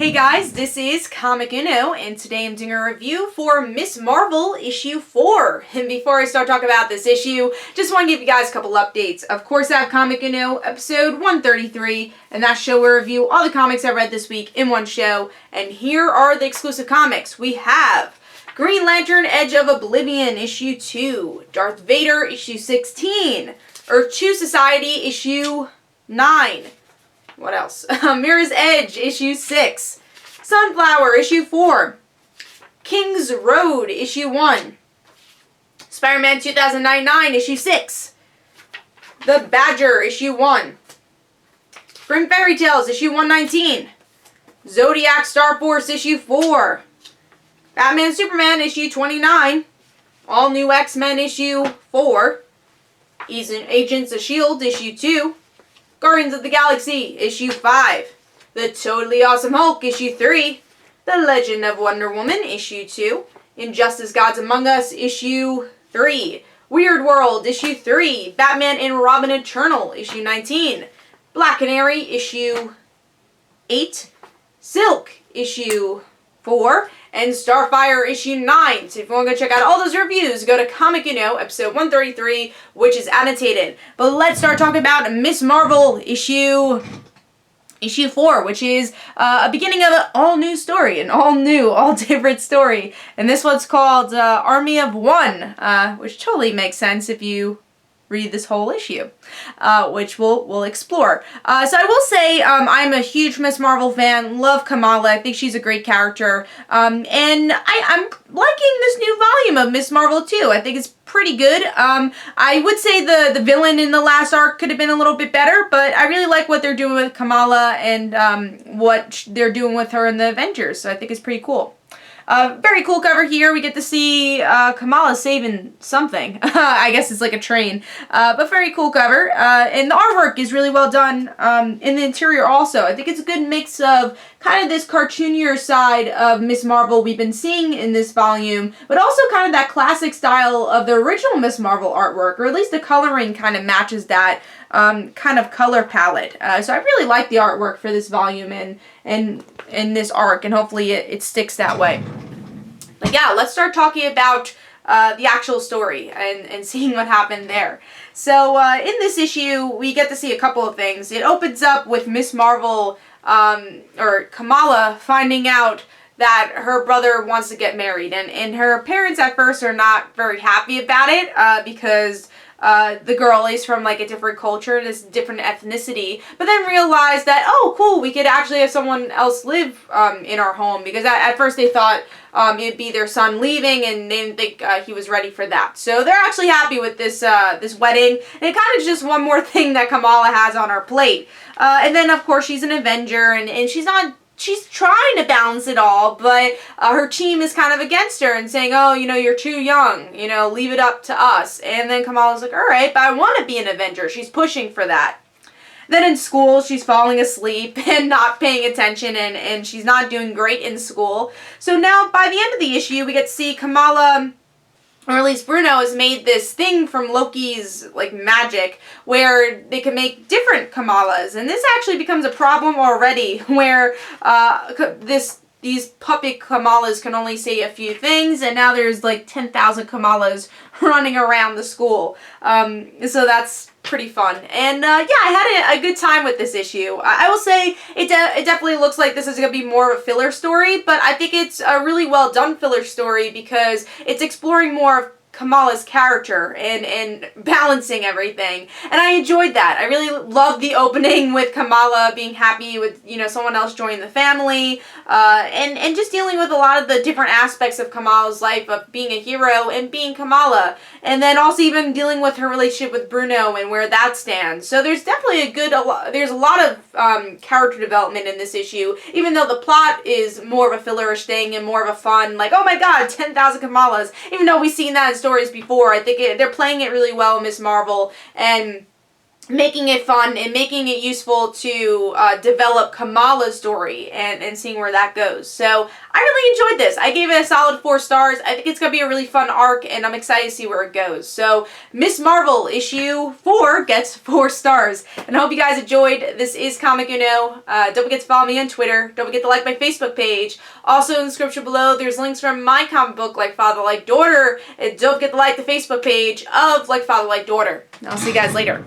Hey guys, this is Comic Uno, and today I'm doing a review for Miss Marvel issue 4. And before I start talking about this issue, just want to give you guys a couple updates. Of course, I have Comic Uno episode 133, and that show will review all the comics I read this week in one show. And here are the exclusive comics. We have Green Lantern Edge of Oblivion issue 2, Darth Vader issue 16, Earth 2 Society issue 9. What else? Mirror's Edge, issue 6. Sunflower, issue 4. King's Road, issue 1. Spider-Man 2099, issue 6. The Badger, issue 1. Grim Fairy Tales, issue 119. Zodiac Star Force, issue 4. Batman Superman, issue 29. All New X-Men, issue 4. Agents of S.H.I.E.L.D., issue 2. Guardians of the Galaxy, issue 5. The Totally Awesome Hulk, issue 3. The Legend of Wonder Woman, issue 2. Injustice Gods Among Us, issue 3. Weird World, issue 3. Batman and Robin Eternal, issue 19. Black Canary, issue 8. Silk, issue 4. And Starfire issue 9. So if you want to go check out all those reviews, go to Comic Uno episode 133, which is annotated. But let's start talking about Miss Marvel issue 4, which is a beginning of an all-new story, an all different story. And this one's called Army of One, which totally makes sense if you read this whole issue, which we'll explore. So I will say I'm a huge Miss Marvel fan, love Kamala, I think she's a great character, and I'm liking this new volume of Miss Marvel too. I think it's pretty good. I would say the villain in the last arc could have been a little bit better, but I really like what they're doing with Kamala and what they're doing with her in the Avengers, so I think it's pretty cool. Very cool cover here. We get to see Kamala saving something. I guess it's like a train. But very cool cover. And the artwork is really well done in the interior also. I think it's a good mix of kind of this cartoonier side of Miss Marvel we've been seeing in this volume, but also kind of that classic style of the original Miss Marvel artwork, or at least the coloring kind of matches that kind of color palette. So I really like the artwork for this volume and this arc, and hopefully it sticks that way. But yeah, let's start talking about the actual story and seeing what happened there. So in this issue, we get to see a couple of things. It opens up with Miss Marvel, or Kamala, finding out that her brother wants to get married, and her parents at first are not very happy about it because the girl is from like a different culture, this different ethnicity, but then realize that, oh cool, we could actually have someone else live in our home, because at first they thought it'd be their son leaving, and they didn't think he was ready for that. So they're actually happy with this this wedding, and it kind of just one more thing that Kamala has on her plate. And then of course she's an Avenger, and she's trying to balance it all, but her team is kind of against her and saying, oh, you know, you're too young, you know, leave it up to us. And then Kamala's like, all right, but I want to be an Avenger. She's pushing for that. Then in school, she's falling asleep and not paying attention, and she's not doing great in school. So now, by the end of the issue, we get to see Kamala, or at least Bruno, has made this thing from Loki's like magic where they can make different Kamalas, and this actually becomes a problem already, where these puppet Kamalas can only say a few things, and now there's like 10,000 Kamalas running around the school. So that's pretty fun. And yeah, I had a good time with this issue. I will say it definitely looks like this is going to be more of a filler story, but I think it's a really well done filler story because it's exploring more of Kamala's character and balancing everything, and I enjoyed that. I really loved the opening with Kamala being happy with, you know, someone else joining the family, and just dealing with a lot of the different aspects of Kamala's life, of being a hero and being Kamala, and then also even dealing with her relationship with Bruno and where that stands. So there's definitely there's a lot of character development in this issue, even though the plot is more of a fillerish thing and more of a fun, like, oh my god, 10,000 Kamalas, even though we've seen that in stories before. I think they're playing it really well in Miss Marvel, and making it fun and making it useful to develop Kamala's story and seeing where that goes. So I really enjoyed this. I gave it a solid 4 stars. I think it's going to be a really fun arc, and I'm excited to see where it goes. So Miss Marvel issue 4 gets 4 stars. And I hope you guys enjoyed. This is Comic Uno. Don't forget to follow me on Twitter. Don't forget to like my Facebook page. Also in the description below, there's links from my comic book, Like Father, Like Daughter. And don't forget to like the Facebook page of Like Father, Like Daughter. And I'll see you guys later.